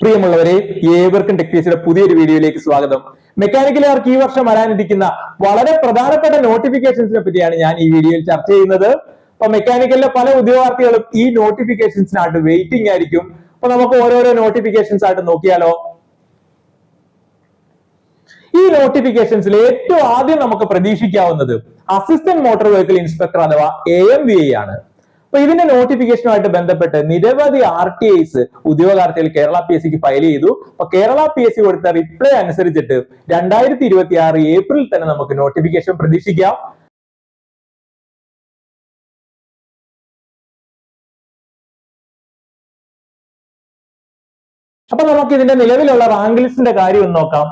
പ്രിയമുള്ളവരെ, ഏവർക്കും ടെക്നീസിയുടെ പുതിയൊരു വീഡിയോയിലേക്ക് സ്വാഗതം. മെക്കാനിക്കലുകാർക്ക് ഈ വർഷം വരാനിരിക്കുന്ന വളരെ പ്രധാനപ്പെട്ട നോട്ടിഫിക്കേഷൻസിനെ പറ്റിയാണ് ഞാൻ ഈ വീഡിയോയിൽ ചർച്ച ചെയ്യുന്നത്. അപ്പൊ മെക്കാനിക്കലിലെ പല ഉദ്യോഗാർത്ഥികളും ഈ നോട്ടിഫിക്കേഷൻസിനായിട്ട് വെയിറ്റിംഗ് ആയിരിക്കും. അപ്പൊ നമുക്ക് ഓരോരോ നോട്ടിഫിക്കേഷൻസ് ആയിട്ട് നോക്കിയാലോ. ഈ നോട്ടിഫിക്കേഷൻസിൽ ഏറ്റവും ആദ്യം നമുക്ക് പ്രതീക്ഷിക്കാവുന്നത് അസിസ്റ്റന്റ് മോട്ടോർ വെഹിക്കിൾ ഇൻസ്പെക്ടർ അഥവാ AMVI ആണ്. അപ്പൊ ഇതിന്റെ നോട്ടിഫിക്കേഷനുമായിട്ട് ബന്ധപ്പെട്ട് നിരവധി RTIs ഉദ്യോഗാർത്ഥികൾ കേരള PSCക്ക് ഫയൽ ചെയ്തു. അപ്പൊ കേരള PSC കൊടുത്ത റിപ്ലൈ അനുസരിച്ചിട്ട് 2026 ഏപ്രിൽ തന്നെ നമുക്ക് നോട്ടിഫിക്കേഷൻ പ്രതീക്ഷിക്കാം. അപ്പൊ നമുക്ക് ഇതിന്റെ നിലവിലുള്ള റാങ്ക് ലിസ്റ്റിന്റെ കാര്യം ഒന്ന് നോക്കാം.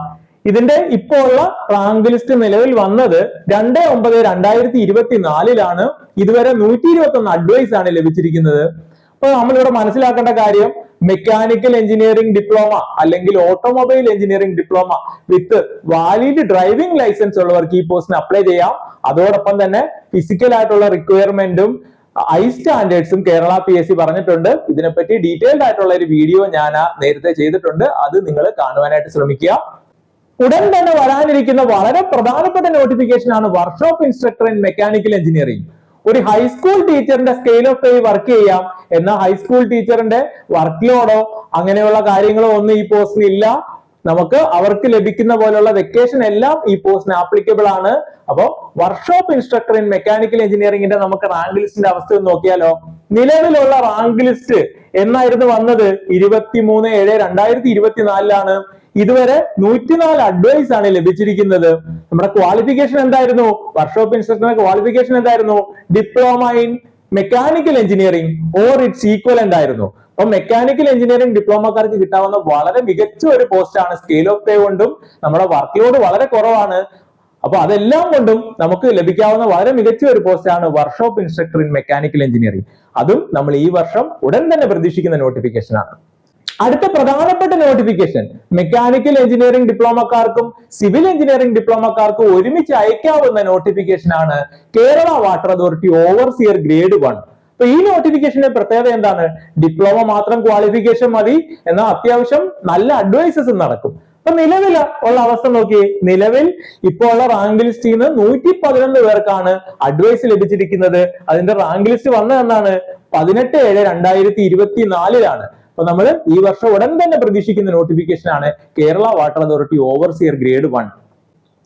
ഇതിന്റെ ഇപ്പോൾ ഉള്ള റാങ്ക് ലിസ്റ്റ് നിലവിൽ വന്നത് 2/9/2024 ഇതുവരെ 121 അഡ്വൈസ് ആണ് ലഭിച്ചിരിക്കുന്നത്. അപ്പൊ നമ്മളിവിടെ മനസ്സിലാക്കേണ്ട കാര്യം, മെക്കാനിക്കൽ എഞ്ചിനീയറിംഗ് ഡിപ്ലോമ അല്ലെങ്കിൽ automobile engineering diploma with valid driving licence ഉള്ളവർക്ക് ഈ പോസ്റ്റിന് അപ്ലൈ ചെയ്യാം. അതോടൊപ്പം തന്നെ ഫിസിക്കൽ ആയിട്ടുള്ള റിക്വയർമെന്റും സ്റ്റാൻഡേർഡ്സും കേരള PSC പറഞ്ഞിട്ടുണ്ട്. ഇതിനെപ്പറ്റി ഡീറ്റെയിൽഡ് ആയിട്ടുള്ള ഒരു വീഡിയോ ഞാൻ നേരത്തെ ചെയ്തിട്ടുണ്ട്, അത് നിങ്ങൾ കാണുവാനായിട്ട് ശ്രമിക്കുക. ഉടൻ തന്നെ വരാനിരിക്കുന്ന വളരെ പ്രധാനപ്പെട്ട നോട്ടിഫിക്കേഷൻ ആണ് workshop instructor in mechanical engineering. ഒരു ഹൈസ്കൂൾ ടീച്ചറിന്റെ സ്കെയിൽ ഓഫ് പേ വർക്ക് ചെയ്യാം, എന്നാൽ ഹൈസ്കൂൾ ടീച്ചറിന്റെ വർക്ക് ലോഡോ അങ്ങനെയുള്ള കാര്യങ്ങളോ ഒന്നും ഈ പോസ്റ്റിന് ഇല്ല. നമുക്ക് അവർക്ക് ലഭിക്കുന്ന പോലുള്ള വെക്കേഷൻ എല്ലാം ഈ പോസ്റ്റിന് ആപ്ലിക്കബിൾ ആണ്. അപ്പോ വർക്ക്ഷോപ്പ് ഇൻസ്ട്രക്ടർ ഇൻ മെക്കാനിക്കൽ എഞ്ചിനീയറിംഗിന്റെ നമുക്ക് റാങ്ക് ലിസ്റ്റിന്റെ അവസ്ഥ ഒന്ന് നോക്കിയാലോ. നിലവിലുള്ള റാങ്ക് ലിസ്റ്റ് എന്നായിരുന്നു വന്നത്? 23/7/2024 ഇതുവരെ 104 അഡ്വൈസ് ആണ് ലഭിച്ചിരിക്കുന്നത്. നമ്മുടെ ക്വാളിഫിക്കേഷൻ എന്തായിരുന്നു? വർക്ക്ഷോപ്പ് ഇൻസ്ട്രക്ടറിന്റെ ക്വാളിഫിക്കേഷൻ എന്തായിരുന്നു? Diploma in mechanical engineering or it's equivalent ആയിരുന്നു. അപ്പൊ മെക്കാനിക്കൽ എഞ്ചിനീയറിംഗ് ഡിപ്ലോമക്കാർക്ക് കിട്ടാവുന്ന വളരെ മികച്ച ഒരു പോസ്റ്റ് ആണ്. സ്കെയിൽ ഓഫ് പേ കൊണ്ടും നമ്മുടെ വർക്ക് ലോഡ് വളരെ കുറവാണ്. അപ്പൊ അതെല്ലാം കൊണ്ടും നമുക്ക് ലഭിക്കാവുന്ന വളരെ മികച്ച ഒരു പോസ്റ്റ് ആണ് workshop instructor in mechanical engineering. അതും നമ്മൾ ഈ വർഷം ഉടൻ തന്നെ പ്രതീക്ഷിക്കുന്ന നോട്ടിഫിക്കേഷൻ ആണ്. അടുത്ത പ്രധാനപ്പെട്ട നോട്ടിഫിക്കേഷൻ മെക്കാനിക്കൽ എഞ്ചിനീയറിംഗ് ഡിപ്ലോമക്കാർക്കും സിവിൽ എഞ്ചിനീയറിംഗ് ഡിപ്ലോമക്കാർക്കും ഒരുമിച്ച് അയക്കാവുന്ന നോട്ടിഫിക്കേഷൻ ആണ് Kerala water authority overseer grade 1. അപ്പൊ ഈ നോട്ടിഫിക്കേഷന്റെ പ്രത്യേകത എന്താണ്? ഡിപ്ലോമ മാത്രം ക്വാളിഫിക്കേഷൻ മതി, എന്നാൽ അത്യാവശ്യം നല്ല അഡ്വൈസസ് നടക്കും. അപ്പൊ നിലവിൽ ഉള്ള അവസ്ഥ നോക്കി. നിലവിൽ ഇപ്പോൾ ഉള്ള റാങ്ക് ലിസ്റ്റിൽ നിന്ന് 111 പേർക്കാണ് അഡ്വൈസ് ലഭിച്ചിരിക്കുന്നത്. അതിന്റെ റാങ്ക് ലിസ്റ്റ് വന്നത് എന്നാണ്? 18/7/2024. അപ്പൊ നമ്മൾ ഈ വർഷം ഉടൻ തന്നെ പ്രതീക്ഷിക്കുന്ന നോട്ടിഫിക്കേഷൻ ആണ് Kerala water authority overseer grade 1.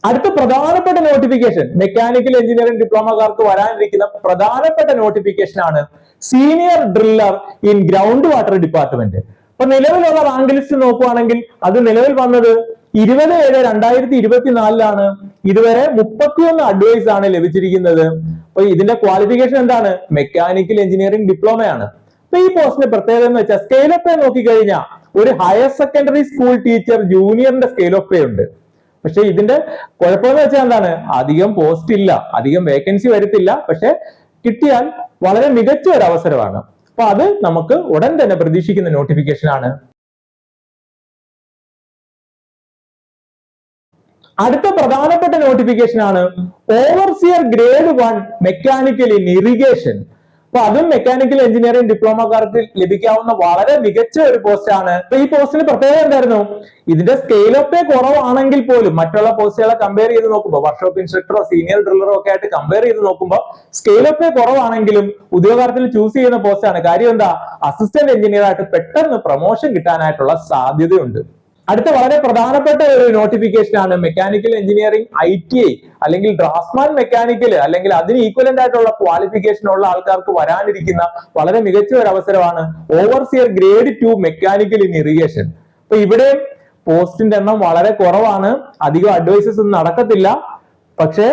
അടുത്ത പ്രധാനപ്പെട്ട നോട്ടിഫിക്കേഷൻ മെക്കാനിക്കൽ എഞ്ചിനീയറിംഗ് ഡിപ്ലോമക്കാർക്ക് വരാനിരിക്കുന്ന പ്രധാനപ്പെട്ട നോട്ടിഫിക്കേഷൻ ആണ് senior driller in ground water department. അപ്പൊ നിലവിലുള്ള റാങ്ക് ലിസ്റ്റ് നോക്കുകയാണെങ്കിൽ അത് നിലവിൽ വന്നത് 20/7/2024 ഇതുവരെ 31 അഡ്വൈസ് ആണ് ലഭിച്ചിരിക്കുന്നത്. അപ്പൊ ഇതിന്റെ ക്വാളിഫിക്കേഷൻ എന്താണ്? മെക്കാനിക്കൽ എഞ്ചിനീയറിംഗ് ഡിപ്ലോമയാണ്. അപ്പൊ ഈ പോസ്റ്റിന്റെ പ്രത്യേകത എന്ന് വെച്ചാൽ സ്കെയിൽ ഓഫ് പേ നോക്കിക്കഴിഞ്ഞാൽ ഒരു ഹയർ സെക്കൻഡറി സ്കൂൾ ടീച്ചർ ജൂനിയറിന്റെ സ്കെയിൽ ഓഫ് പേ ഉണ്ട്. പക്ഷെ ഇതിന്റെ കുഴപ്പമെന്ന് വെച്ചാൽ എന്താണ്? അധികം പോസ്റ്റ് ഇല്ല, അധികം വേക്കൻസി വരത്തില്ല. പക്ഷെ കിട്ടിയാൽ വളരെ മികച്ച ഒരു അവസരമാണ്. അപ്പൊ അത് നമുക്ക് ഉടൻ തന്നെ പ്രതീക്ഷിക്കുന്ന നോട്ടിഫിക്കേഷൻ ആണ്. അടുത്ത പ്രധാനപ്പെട്ട നോട്ടിഫിക്കേഷൻ ആണ് overseer grade 1 mechanical in irrigation. അപ്പൊ അതും മെക്കാനിക്കൽ എഞ്ചിനീയറിംഗ് ഡിപ്ലോമക്കാർക്ക് ലഭിക്കാവുന്ന വളരെ മികച്ച ഒരു പോസ്റ്റ് ആണ്. അപ്പൊ ഈ പോസ്റ്റിന് പ്രത്യേകത എന്തായിരുന്നു? ഇതിന്റെ സ്കെയിൽ ഓഫ് പേ കുറവാണെങ്കിൽ പോലും മറ്റുള്ള പോസ്റ്റുകളെ കമ്പയർ ചെയ്ത് നോക്കുമ്പോൾ, വർക്ക്ഷോപ്പ് ഇൻസ്ട്രക്ടറോ സീനിയർ ഡ്രില്ലറോ ഒക്കെ ആയിട്ട് കമ്പയർ ചെയ്ത് നോക്കുമ്പോൾ സ്കെയിൽ ഓഫ് പേ കുറവാണെങ്കിലും ഉദ്യോഗാർത്ഥികൾ ചൂസ് ചെയ്യുന്ന പോസ്റ്റ് ആണ്. കാര്യം എന്താ? അസിസ്റ്റന്റ് എഞ്ചിനീയർ ആയിട്ട് പെട്ടെന്ന് പ്രൊമോഷൻ കിട്ടാനായിട്ടുള്ള സാധ്യതയുണ്ട്. അടുത്ത വളരെ പ്രധാനപ്പെട്ട ഒരു നോട്ടിഫിക്കേഷൻ ആണ് മെക്കാനിക്കൽ എഞ്ചിനീയറിംഗ് ITI അല്ലെങ്കിൽ ഡ്രാഫ്റ്റ്മാൻ മെക്കാനിക്കൽ അല്ലെങ്കിൽ അതിന് ഈക്വലന്റ് ആയിട്ടുള്ള ക്വാളിഫിക്കേഷൻ ഉള്ള ആൾക്കാർക്ക് വരാനിരിക്കുന്ന വളരെ മികച്ച ഒരു അവസരമാണ് overseer grade 2 mechanical in irrigation. അപ്പൊ ഇവിടെ പോസ്റ്റിന്റെ എണ്ണം വളരെ കുറവാണ്, അധികം അഡ്വൈസസ് ഒന്നും നടക്കത്തില്ല. പക്ഷേ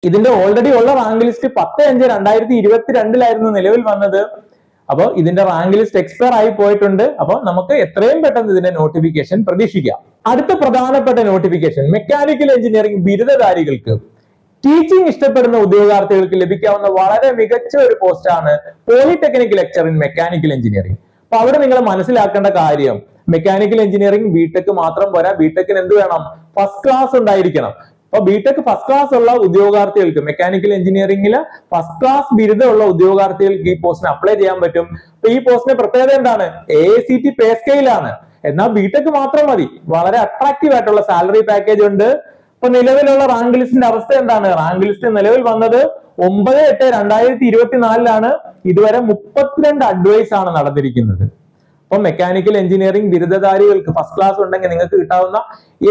ഇതിന്റെ ഓൾറെഡി ഉള്ള റാങ്ക് ലിസ്റ്റ് 10/5/2022 നിലവിൽ വന്നത്. അപ്പോൾ ഇതിന്റെ റാങ്ക് ലിസ്റ്റ് എക്സ്പയർ ആയി പോയിട്ടുണ്ട്. അപ്പോൾ നമുക്ക് എത്രയും പെട്ടെന്ന് ഇതിന്റെ നോട്ടിഫിക്കേഷൻ പ്രതീക്ഷിക്കാം. അടുത്ത പ്രധാനപ്പെട്ട നോട്ടിഫിക്കേഷൻ മെക്കാനിക്കൽ എഞ്ചിനീയറിംഗ് ബിരുദധാരികൾക്ക് ടീച്ചിങ് ഇഷ്ടപ്പെടുന്ന ഉദ്യോഗാർത്ഥികൾക്ക് ലഭിക്കാവുന്ന വളരെ മികച്ച ഒരു പോസ്റ്റ് ആണ് polytechnic lecture in mechanical engineering. അപ്പൊ അവിടെ നിങ്ങൾ മനസ്സിലാക്കേണ്ട കാര്യം, മെക്കാനിക്കൽ എഞ്ചിനീയറിംഗ് ബിടെക് മാത്രം പോരാ, ബിടെക്കിന് എന്ത് വേണം? ഫസ്റ്റ് ക്ലാസ് ഉണ്ടായിരിക്കണം. അപ്പൊ ബിടെക് ഫസ്റ്റ് ക്ലാസ് ഉള്ള ഉദ്യോഗാർത്ഥികൾക്ക്, മെക്കാനിക്കൽ എഞ്ചിനീയറിംഗിൽ ഫസ്റ്റ് ക്ലാസ് ബിരുദമുള്ള ഉദ്യോഗാർത്ഥികൾക്ക് ഈ പോസ്റ്റിന് അപ്ലൈ ചെയ്യാൻ പറ്റും. അപ്പൊ ഈ പോസ്റ്റിന്റെ പ്രത്യേകത എന്താണ്? AICTE പേ സ്കെയിലാണ്. എന്നാൽ ബിടെക് മാത്രം മതി. വളരെ അട്രാക്റ്റീവ് ആയിട്ടുള്ള സാലറി പാക്കേജ് ഉണ്ട്. ഇപ്പൊ നിലവിലുള്ള റാങ്ക് ലിസ്റ്റിന്റെ അവസ്ഥ എന്താണ്? റാങ്ക് ലിസ്റ്റ് നിലവിൽ വന്നത് 9/8/2024 ഇതുവരെ 32 അഡ്വൈസ് ആണ് നടന്നിരിക്കുന്നത്. അപ്പൊ മെക്കാനിക്കൽ എഞ്ചിനീയറിംഗ് ബിരുദധാരികൾക്ക് ഫസ്റ്റ് ക്ലാസ് ഉണ്ടെങ്കിൽ നിങ്ങൾക്ക് കിട്ടാവുന്ന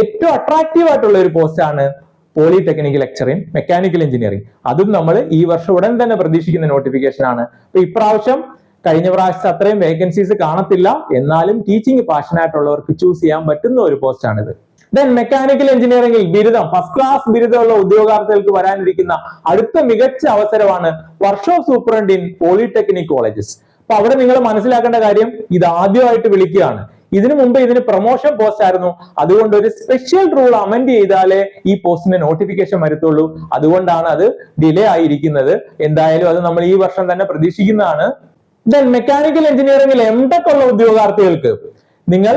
ഏറ്റവും അട്രാക്റ്റീവ് ആയിട്ടുള്ള ഒരു പോസ്റ്റ് ആണ് polytechnic lecture in mechanical engineering. അതും നമ്മൾ ഈ വർഷം ഉടൻ തന്നെ പ്രതീക്ഷിക്കുന്ന നോട്ടിഫിക്കേഷൻ ആണ്. അപ്പൊ ഇപ്രാവശ്യം കഴിഞ്ഞ പ്രാവശ്യത്തെ അത്രയും വേക്കൻസീസ് കാണത്തില്ല, എന്നാലും ടീച്ചിങ് പാഷനായിട്ടുള്ളവർക്ക് ചൂസ് ചെയ്യാൻ പറ്റുന്ന ഒരു പോസ്റ്റ് ആണിത്. ദെൻ മെക്കാനിക്കൽ എഞ്ചിനീയറിംഗിൽ ബിരുദം, ഫസ്റ്റ് ക്ലാസ് ബിരുദമുള്ള ഉദ്യോഗാർത്ഥികൾക്ക് വരാനിരിക്കുന്ന അടുത്ത മികച്ച അവസരമാണ് workshop superintendent in polytechnic colleges. അപ്പൊ അവിടെ നിങ്ങൾ മനസ്സിലാക്കേണ്ട കാര്യം, ഇത് ആദ്യമായിട്ട് വിളിക്കുകയാണ്. ഇതിനു മുമ്പ് ഇതിന് പ്രൊമോഷൻ പോസ്റ്റ് ആയിരുന്നു. അതുകൊണ്ട് ഒരു സ്പെഷ്യൽ റൂൾ അമെൻഡ് ചെയ്താലേ ഈ പോസ്റ്റിന്റെ നോട്ടിഫിക്കേഷൻ വരത്തുള്ളൂ. അതുകൊണ്ടാണ് അത് ഡിലേ ആയിരിക്കുന്നത്. എന്തായാലും അത് നമ്മൾ ഈ വർഷം തന്നെ പ്രതീക്ഷിക്കുന്നതാണ്. ദെൻ മെക്കാനിക്കൽ എഞ്ചിനീയറിംഗിൽ MTech ഉള്ള ഉദ്യോഗാർത്ഥികൾക്ക്, നിങ്ങൾ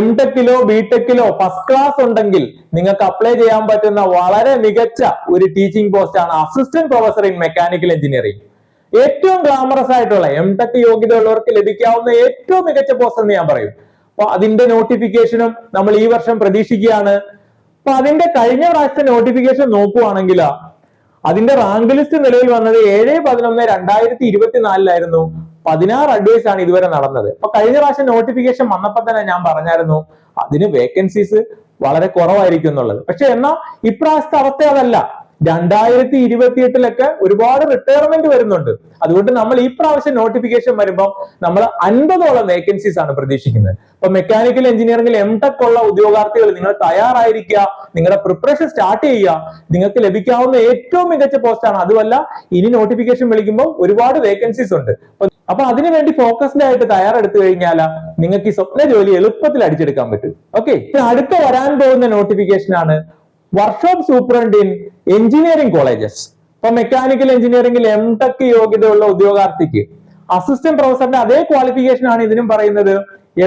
MTechലോ BTechലോ ഫസ്റ്റ് ക്ലാസ് ഉണ്ടെങ്കിൽ നിങ്ങൾക്ക് അപ്ലൈ ചെയ്യാൻ പറ്റുന്ന വളരെ മികച്ച ഒരു ടീച്ചിങ് പോസ്റ്റ് ആണ് assistant professor in mechanical engineering. ഏറ്റവും ഗ്ലാമറസ് ആയിട്ടുള്ള MTech യോഗ്യത ഉള്ളവർക്ക് ലഭിക്കാവുന്ന ഏറ്റവും മികച്ച പോസ്റ്റ് എന്ന് ഞാൻ പറയും. അപ്പൊ അതിന്റെ നോട്ടിഫിക്കേഷനും നമ്മൾ ഈ വർഷം പ്രതീക്ഷിക്കുകയാണ്. അപ്പൊ അതിന്റെ കഴിഞ്ഞ പ്രാവശ്യത്തെ നോട്ടിഫിക്കേഷൻ നോക്കുവാണെങ്കിൽ അതിന്റെ റാങ്ക് ലിസ്റ്റ് നിലവിൽ വന്നത് 7/11/2024 16 അഡ്വൈസ് ആണ് ഇതുവരെ നടന്നത്. അപ്പൊ കഴിഞ്ഞ പ്രാവശ്യം നോട്ടിഫിക്കേഷൻ വന്നപ്പോൾ തന്നെ ഞാൻ പറഞ്ഞായിരുന്നു അതിന് വേക്കൻസീസ് വളരെ കുറവായിരിക്കും എന്നുള്ളത്. പക്ഷെ എന്നാൽ ഇപ്രാവശ്യത്തെ അവസ്ഥ അതല്ല. 2028 ഒരുപാട് റിട്ടയർമെന്റ് വരുന്നുണ്ട്. അതുകൊണ്ട് നമ്മൾ ഈ പ്രാവശ്യം നോട്ടിഫിക്കേഷൻ വരുമ്പോൾ നമ്മൾ 50ഓളം വേക്കൻസീസ് ആണ് പ്രതീക്ഷിക്കുന്നത്. അപ്പൊ മെക്കാനിക്കൽ എഞ്ചിനീയറിംഗിൽ MTech ഉള്ള ഉദ്യോഗാർത്ഥികൾ നിങ്ങൾ തയ്യാറായിരിക്കുക, നിങ്ങളുടെ പ്രിപ്പറേഷൻ സ്റ്റാർട്ട് ചെയ്യുക. നിങ്ങൾക്ക് ലഭിക്കാവുന്ന ഏറ്റവും മികച്ച പോസ്റ്റ് ആണ്. അതുമല്ല, ഇനി നോട്ടിഫിക്കേഷൻ വിളിക്കുമ്പോൾ ഒരുപാട് വേക്കൻസീസ് ഉണ്ട്. അപ്പൊ അതിനുവേണ്ടി ഫോക്കസ്ഡ് ആയിട്ട് തയ്യാറെടുത്തു കഴിഞ്ഞാൽ നിങ്ങൾക്ക് ഈ സ്വപ്ന ജോലി എളുപ്പത്തിൽ അടിച്ചെടുക്കാൻ പറ്റും. ഓക്കെ, അടുത്ത വരാൻ പോകുന്ന നോട്ടിഫിക്കേഷൻ ആണ് workshop superintendent in engineering colleges. ഇപ്പൊ മെക്കാനിക്കൽ എഞ്ചിനീയറിംഗിൽ MTech യോഗ്യതയുള്ള ഉദ്യോഗാർത്ഥിക്ക് അസിസ്റ്റന്റ് പ്രൊഫസറിന്റെ അതേ ക്വാളിഫിക്കേഷൻ ആണ് ഇതിനും പറയുന്നത്.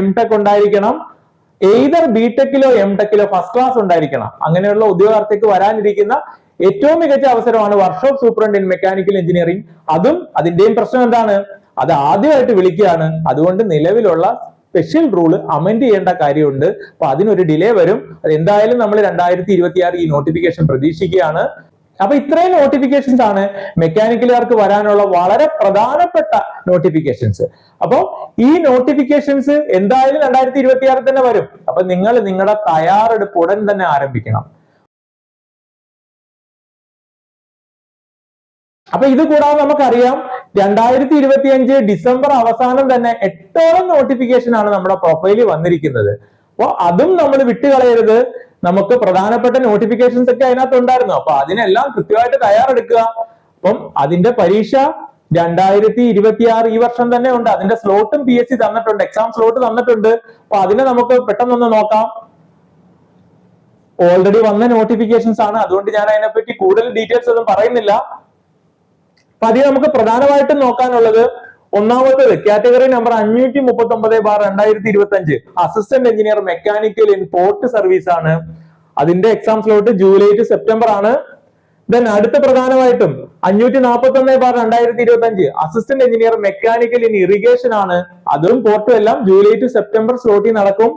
MTech ഉണ്ടായിരിക്കണം, എയ്തർ BTechലോ MTechലോ ഫസ്റ്റ് ക്ലാസ് ഉണ്ടായിരിക്കണം. അങ്ങനെയുള്ള ഉദ്യോഗാർത്ഥിക്ക് വരാനിരിക്കുന്ന ഏറ്റവും മികച്ച അവസരമാണ് workshop superintendent in mechanical engineering. അതും അതിന്റെയും പ്രശ്നം എന്താണ്? അത് ആദ്യമായിട്ട് വിളിക്കുകയാണ്. അതുകൊണ്ട് നിലവിലുള്ള സ്പെഷ്യൽ റൂള് അമെൻഡ് ചെയ്യേണ്ട കാര്യമുണ്ട്. അപ്പൊ അതിനൊരു ഡിലേ വരും. അത് എന്തായാലും നമ്മൾ 2026 ഈ നോട്ടിഫിക്കേഷൻ പ്രതീക്ഷിക്കുകയാണ്. അപ്പൊ ഇത്രയും നോട്ടിഫിക്കേഷൻസ് ആണ് മെക്കാനിക്കലുകാർക്ക് വരാനുള്ള വളരെ പ്രധാനപ്പെട്ട നോട്ടിഫിക്കേഷൻസ്. അപ്പൊ ഈ നോട്ടിഫിക്കേഷൻസ് എന്തായാലും 2026 തന്നെ വരും. അപ്പൊ നിങ്ങൾ നിങ്ങളുടെ തയ്യാറെടുപ്പ് ഉടൻ തന്നെ ആരംഭിക്കണം. അപ്പൊ ഇത് കൂടാതെ നമുക്കറിയാം 2025 ഡിസംബർ അവസാനം തന്നെ 8ഓളം നോട്ടിഫിക്കേഷൻ ആണ് നമ്മുടെ പ്രൊഫൈലിൽ വന്നിരിക്കുന്നത്. അപ്പൊ അതും നമ്മൾ വിട്ടുകളയരുത്. നമുക്ക് പ്രധാനപ്പെട്ട നോട്ടിഫിക്കേഷൻസ് ഒക്കെ അതിനകത്ത് ഉണ്ടായിരുന്നു. അപ്പൊ അതിനെല്ലാം കൃത്യമായിട്ട് തയ്യാറെടുക്കുക. അപ്പം അതിന്റെ പരീക്ഷ 2026 ഈ വർഷം തന്നെ ഉണ്ട്. അതിന്റെ സ്ലോട്ടും PSC തന്നിട്ടുണ്ട്, എക്സാം സ്ലോട്ട് തന്നിട്ടുണ്ട്. അപ്പൊ അതിനെ നമുക്ക് പെട്ടെന്നൊന്ന് നോക്കാം. ഓൾറെഡി വന്ന നോട്ടിഫിക്കേഷൻസ് ആണ്, അതുകൊണ്ട് ഞാൻ അതിനെപ്പറ്റി കൂടുതൽ ഡീറ്റെയിൽസ് ഒന്നും പറയുന്നില്ല. അപ്പൊ അതിൽ നമുക്ക് പ്രധാനമായിട്ടും നോക്കാനുള്ളത് ഒന്നാമത്തേത് category number 539/2025 assistant engineer mechanical in port service ആണ്. അതിന്റെ exam slot July two September ആണ്. ദെൻ അടുത്ത പ്രധാനമായിട്ടും 541/2025 assistant engineer mechanical in irrigation ആണ്. അതും പോർട്ടും എല്ലാം ജൂലൈ ടു സെപ്റ്റംബർ സ്ലോട്ടിൽ നടക്കും.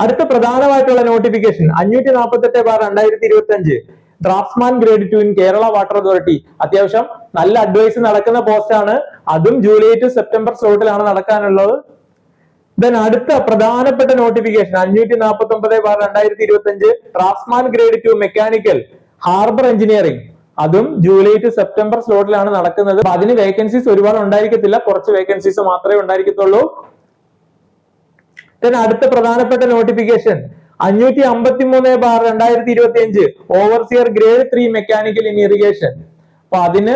അടുത്ത പ്രധാനമായിട്ടുള്ള notification 548/2025 draughtsman grade 2 in Kerala water authority. അത്യാവശ്യം നല്ല അഡ്വൈസ് നടക്കുന്ന പോസ്റ്റ് ആണ്. അതും ജൂലൈ ടു സെപ്റ്റംബർ സ്ലോട്ടിലാണ് നടക്കാനുള്ളത്. ദെൻ അടുത്ത പ്രധാനപ്പെട്ട notification 549/2025 draughtsman grade 2 mechanical harbour engineering. അതും ജൂലൈ ടു സെപ്റ്റംബർ സ്ലോട്ടിലാണ് നടക്കുന്നത്. അതിന് വേക്കൻസീസ് ഒരുപാട് ഉണ്ടായിരിക്കത്തില്ല, കുറച്ച് വേക്കൻസീസ് മാത്രമേ ഉണ്ടായിരിക്കത്തുള്ളൂ. ദെൻ അടുത്ത പ്രധാനപ്പെട്ട notification 553/2025 overseer grade 3 mechanical in irrigation. അപ്പൊ അതിന്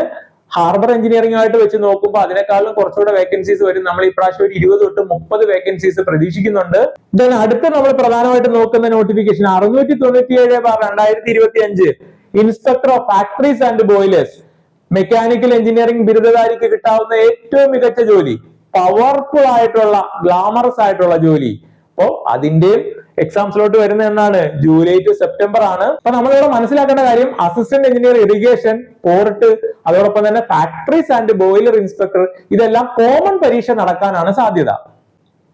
ഹാർബർ എഞ്ചിനീയറിംഗ് ആയിട്ട് വെച്ച് നോക്കുമ്പോൾ അതിനേക്കാളും കുറച്ചുകൂടെ വേക്കൻസീസ് വരും. നമ്മൾ ഈ പ്രാവശ്യം 20 തൊട്ട് 30 വേക്കൻസീസ് പ്രതീക്ഷിക്കുന്നുണ്ട്. ദെൻ അടുത്ത നമ്മൾ പ്രധാനമായിട്ട് നോക്കുന്ന notification 697/2025 inspector of factories and boilers. Mechanical engineering ബിരുദധാരിക്ക് കിട്ടാവുന്ന ഏറ്റവും മികച്ച ജോലി, പവർഫുൾ ആയിട്ടുള്ള ഗ്ലാമറസ് ആയിട്ടുള്ള ജോലി. അപ്പോ അതിന്റെയും എക്സാം സ്ലോട്ട് വരുന്നത് എന്നാണ് ജൂലൈ ടു സെപ്റ്റംബർ ആണ്. അപ്പൊ നമ്മളിവിടെ മനസ്സിലാക്കേണ്ട കാര്യം അസിസ്റ്റന്റ് എഞ്ചിനീയർ ഇറിഗേഷൻ, പോർട്ട്, അതോടൊപ്പം തന്നെ ഫാക്ടറീസ് ആൻഡ് ബോയിലർ ഇൻസ്പെക്ടർ, ഇതെല്ലാം കോമൺ പരീക്ഷ നടക്കാനാണ് സാധ്യത.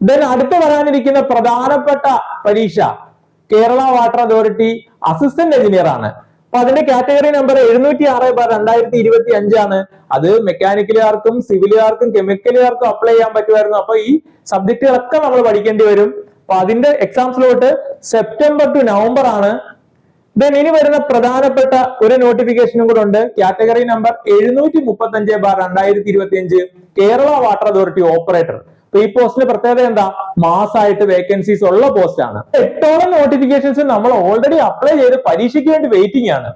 ദെൻ അടുത്ത് വരാനിരിക്കുന്ന പ്രധാനപ്പെട്ട പരീക്ഷ Kerala water authority assistant engineer ആണ്. അപ്പൊ അതിന്റെ കാറ്റഗറി നമ്പർ 706/2025 ആണ്. അത് മെക്കാനിക്കലുകാർക്കും സിവിലുകാർക്കും കെമിക്കലുകാർക്കും അപ്ലൈ ചെയ്യാൻ പറ്റുമായിരുന്നു. അപ്പൊ ഈ സബ്ജക്റ്റുകളൊക്കെ നമ്മൾ പഠിക്കേണ്ടി വരും. അപ്പൊ അതിന്റെ exam slot September to November ആണ്. ദെൻ ഇനി വരുന്ന പ്രധാനപ്പെട്ട ഒരു നോട്ടിഫിക്കേഷനും കൂടെ ഉണ്ട്. Category number 735/2025 Kerala water authority operator. അപ്പൊ ഈ പോസ്റ്റിന്റെ പ്രത്യേകത എന്താ? മാസമായിട്ട് വേക്കൻസീസ് ഉള്ള പോസ്റ്റ് ആണ്. 8ഓളം നോട്ടിഫിക്കേഷൻസ് നമ്മൾ ഓൾറെഡി അപ്ലൈ ചെയ്ത് പരീക്ഷയ്ക്ക് വേണ്ടി വെയിറ്റിംഗ് ആണ്.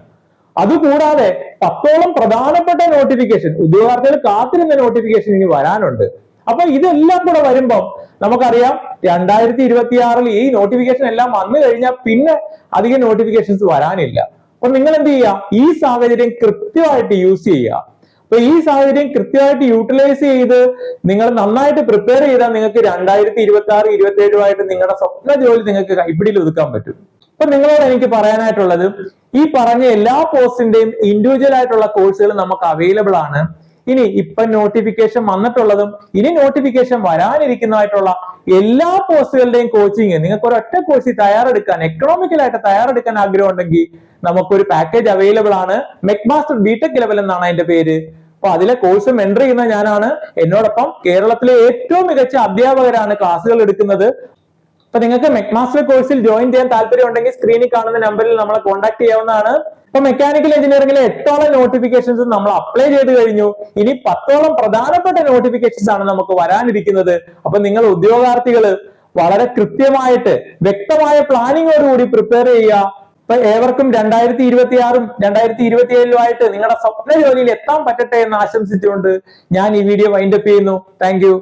അതുകൂടാതെ 10ഓളം പ്രധാനപ്പെട്ട നോട്ടിഫിക്കേഷൻ, ഉദ്യോഗാർത്ഥികൾ കാത്തിരുന്ന നോട്ടിഫിക്കേഷൻ ഇനി വരാനുണ്ട്. അപ്പൊ ഇതെല്ലാം കൂടെ വരുമ്പം നമുക്കറിയാം 2026 ഈ നോട്ടിഫിക്കേഷൻ എല്ലാം വന്നു കഴിഞ്ഞാൽ പിന്നെ അധികം നോട്ടിഫിക്കേഷൻസ് വരാനില്ല. അപ്പൊ നിങ്ങൾ എന്ത് ചെയ്യുക? ഈ സാഹചര്യം കൃത്യമായിട്ട് യൂസ് ചെയ്യുക. അപ്പൊ ഈ സാഹചര്യം കൃത്യമായിട്ട് യൂട്ടിലൈസ് ചെയ്ത് നിങ്ങൾ നന്നായിട്ട് പ്രിപ്പയർ ചെയ്താൽ നിങ്ങൾക്ക് 2026, 27 നിങ്ങളുടെ സ്വപ്ന ജോലി നിങ്ങൾക്ക് കൈപ്പിടിയിൽ ഒതുക്കാൻ പറ്റും. അപ്പൊ നിങ്ങളോട് എനിക്ക് പറയാനായിട്ടുള്ളത്, ഈ പറഞ്ഞ എല്ലാ പോസ്റ്റിന്റെയും ഇൻഡിവിജ്വൽ ആയിട്ടുള്ള കോഴ്സുകൾ നമുക്ക് അവൈലബിൾ ആണ്. ഇനി ഇപ്പൊ നോട്ടിഫിക്കേഷൻ വന്നിട്ടുള്ളതും ഇനി നോട്ടിഫിക്കേഷൻ വരാനിരിക്കുന്നതായിട്ടുള്ള എല്ലാ പോസ്റ്റുകളുടെയും കോച്ചിങ് നിങ്ങൾക്ക് ഒരൊറ്റ കോഴ്സിൽ തയ്യാറെടുക്കാൻ, എക്കണോമിക്കലായിട്ട് തയ്യാറെടുക്കാൻ ആഗ്രഹം ഉണ്ടെങ്കിൽ നമുക്കൊരു പാക്കേജ് അവൈലബിൾ ആണ്. മെക്മാസ്റ്റർ ബിടെക് ലെവൽ എന്നാണ് അതിന്റെ പേര്. അപ്പൊ അതിലെ കോഴ്സ് മെന്റർ ചെയ്യുന്ന ഞാനാണ്. എന്നോടൊപ്പം കേരളത്തിലെ ഏറ്റവും മികച്ച അധ്യാപകരാണ് ക്ലാസ്സുകൾ എടുക്കുന്നത്. അപ്പൊ നിങ്ങൾക്ക് മെക്മാസ്റ്റർ കോഴ്സിൽ ജോയിൻ ചെയ്യാൻ താല്പര്യം ഉണ്ടെങ്കിൽ സ്ക്രീനിൽ കാണുന്ന നമ്പറിൽ നമ്മളെ കോൺടാക്ട് ചെയ്യാവുന്നതാണ്. ഇപ്പൊ മെക്കാനിക്കൽ എഞ്ചിനീയറിംഗിലെ 8ഓളം നോട്ടിഫിക്കേഷൻസ് നമ്മൾ അപ്ലൈ ചെയ്ത് കഴിഞ്ഞു. ഇനി 10ഓളം പ്രധാനപ്പെട്ട നോട്ടിഫിക്കേഷൻസ് ആണ് നമുക്ക് വരാനിരിക്കുന്നത്. അപ്പൊ നിങ്ങൾ ഉദ്യോഗാർത്ഥികൾ വളരെ കൃത്യമായിട്ട് വ്യക്തമായ പ്ലാനിങ്ങോടുകൂടി പ്രിപ്പയർ ചെയ്യുക. അപ്പൊ ഏവർക്കും 2026ഉം 2027ഉമായിട്ട് നിങ്ങളുടെ സ്വപ്ന ജോലിയിൽ എത്താൻ പറ്റട്ടെ എന്ന് ആശംസിച്ചുകൊണ്ട് ഞാൻ ഈ വീഡിയോ വൈൻഡപ്പ് ചെയ്യുന്നു. Thank you.